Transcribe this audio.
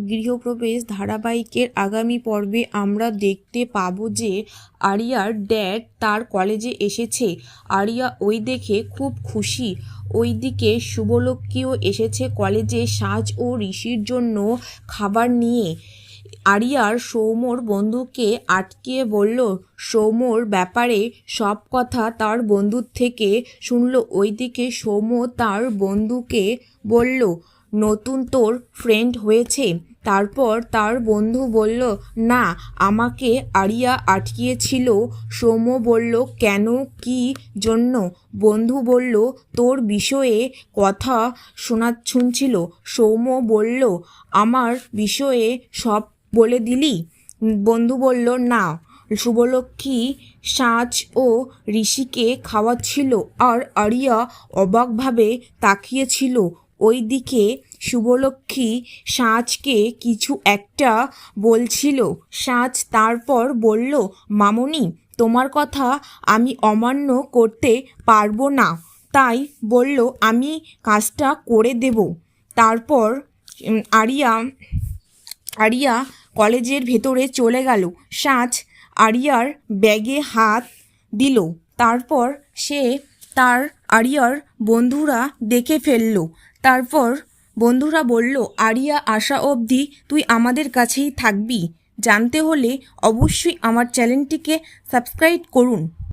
গৃহপ্রবেশ ধারাবাহিকের আগামী পর্বে আমরা দেখতে পাবো যে আরিয়ার ড্যাড তার কলেজে এসেছে। আরিয়া ওই দেখে খুব খুশি। ওইদিকে শুভলক্ষ্মীও এসেছে কলেজে সাজ ও ঋষির জন্য খাবার নিয়ে। আরিয়ার সৌম্যর বন্ধুকে আটকিয়ে বলল সৌম্যর ব্যাপারে সব কথা তার বন্ধুর থেকে শুনল। ওইদিকে সৌম্য তার বন্ধুকে বলল নতুন তোর ফ্রেন্ড হয়েছে। তারপর তার বন্ধু বলল না, আমাকে আরিয়া আটকিয়েছিল। সৌম্য বলল কেন, কি জন্য? বন্ধু বলল তোর বিষয়ে কথা শুনছিল। সৌম্য বলল আমার বিষয়ে সব বলে দিলি? বন্ধু বলল না, শুভলক্ষ্মী সাজ ও ঋষিকে খাওয়াচ্ছিল আর আরিয়া অবাকভাবে তাকিয়েছিল। ওইদিকে শুভলক্ষ্মী সাজকে কিছু একটা বলছিল। সাজ তারপর বলল মামুনি, তোমার কথা আমি অমান্য করতে পারবো না, তাই বলল আমি কাজটা করে দেব। তারপর আরিয়া কলেজের ভেতরে চলে গেল। সাজ আরিয়ার ব্যাগে হাত দিল। তারপর সে তার আরিয়ার বন্ধুরা দেখে ফেলল। তারপর বন্ধুরা বলল আরিয়া আসা অবধি তুই আমাদের কাছেই থাকবি। জানতে হলে অবশ্যই আমার চ্যানেলটিকে সাবস্ক্রাইব করুন।